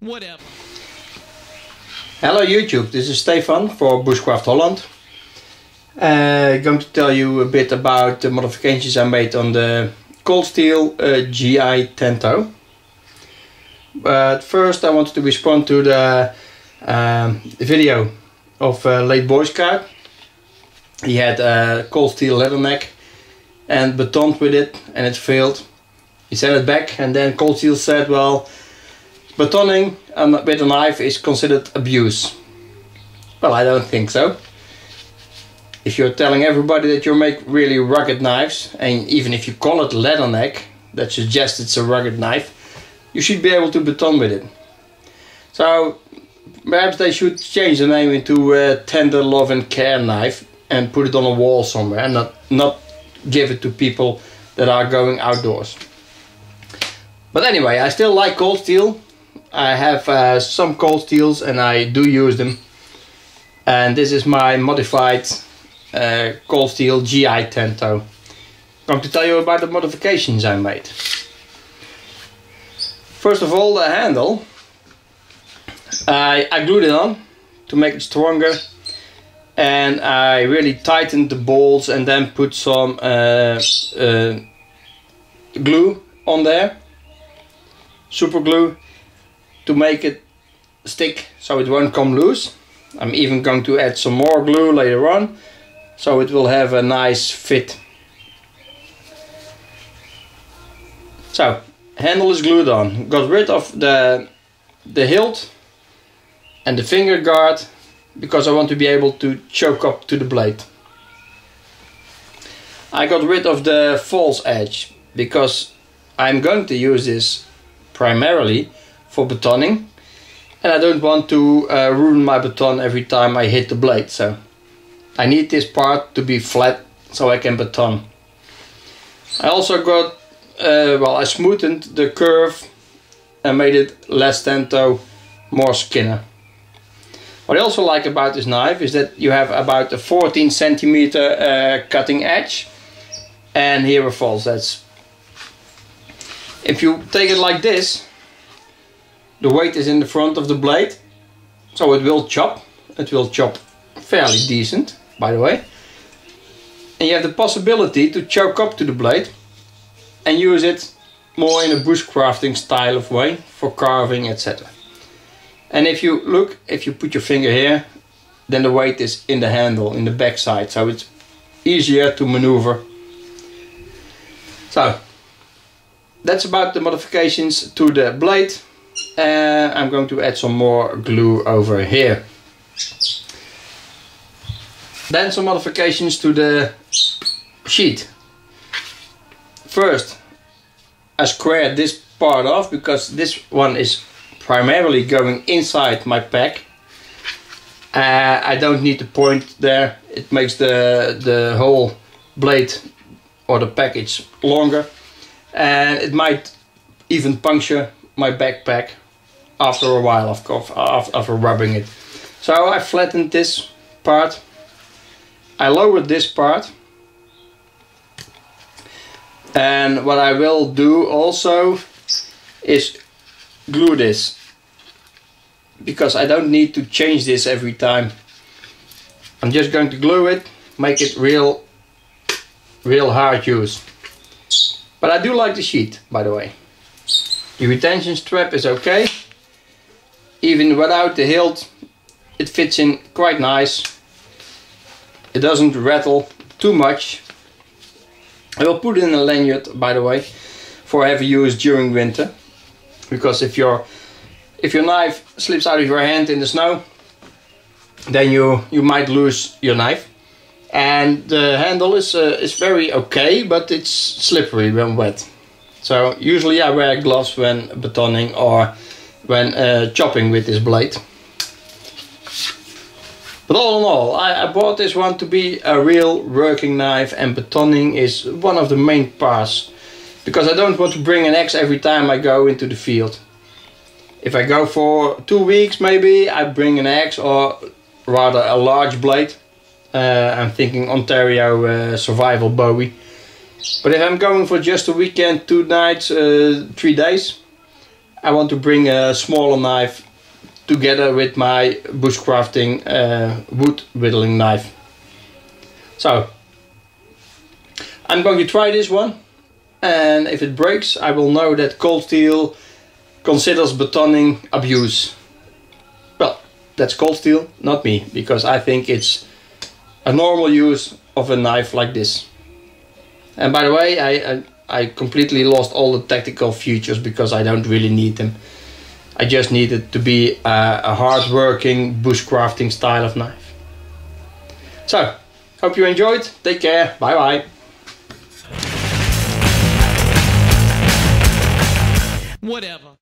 Whatever. Hello YouTube, this is Stefan for Bushcraft Holland. Going to tell you a bit about the modifications I made on the Cold Steel GI Tanto. But first I wanted to respond to the video of late Bushcraft. He had a cold steel leather neck and batoned with it and it failed. He sent it back and then Cold Steel said, well, batoning with a knife is considered abuse. Well, I don't think so. If you're telling everybody that you make really rugged knives, and even if you call it leather neck, that suggests it's a rugged knife, you should be able to baton with it. So perhaps they should change the name into a tender love and care knife and put it on a wall somewhere and not give it to people that are going outdoors. But anyway, I still like cold steel. I have some cold steels and I do use them. And this is my modified cold steel GI Tanto. I'm going to tell you about the modifications I made. First of all, the handle. I glued it on to make it stronger. And I really tightened the bolts and then put some glue on there. Super glue to make it stick so it won't come loose. I'm even going to add some more glue later on so it will have a nice fit. So, handle is glued on. Got rid of the hilt and the finger guard because I want to be able to choke up to the blade. I got rid of the false edge because I'm going to use this primarily for batoning and I don't want to ruin my baton every time I hit the blade, so I need this part to be flat so I can baton. I also got, I smoothened the curve and made it less tanto, more skinner. What I also like about this knife is that you have about a 14 centimeter cutting edge and here a false edge. If you take it like this, the weight is in the front of the blade, so it will chop. It will chop fairly decent, by the way. And you have the possibility to choke up to the blade and use it more in a bushcrafting style of way for carving, etc. And if you look, if you put your finger here, then the weight is in the handle, in the back side, so it's easier to maneuver. So that's about the modifications to the blade. I'm going to add some more glue over here. Then some modifications to the sheet. First, I squared this part off because this one is primarily going inside my pack. I don't need the point there. It makes the whole blade or the package longer. And it might even puncture my backpack after a while, of course, after rubbing it. So I flattened this part. I lowered this part. And what I will do also is glue this, because I don't need to change this every time. I'm just going to glue it, make it real hard use. But I do like the sheet, by the way. The retention strap is okay. Even without the hilt, it fits in quite nice. It doesn't rattle too much. I will put it in a lanyard, by the way, for heavy use during winter. Because if your knife slips out of your hand in the snow, then you might lose your knife. And the handle is very okay, but it's slippery when wet. So usually I wear gloves when batoning or when chopping with this blade. But all in all, I bought this one to be a real working knife, and batoning is one of the main parts. Because I don't want to bring an axe every time I go into the field. If I go for 2 weeks maybe, I bring an axe or rather a large blade. I'm thinking Ontario survival Bowie. But if I'm going for just a weekend, 2 nights, 3 days, I want to bring a smaller knife together with my bushcrafting wood whittling knife. So I'm going to try this one, and if it breaks I will know that cold steel considers batoning abuse. Well, that's cold steel, not me, because I think it's a normal use of a knife like this. And by the way, I completely lost all the tactical features because I don't really need them. I just need it to be a hard-working bushcrafting style of knife. So, hope you enjoyed. Take care. Bye bye. Whatever.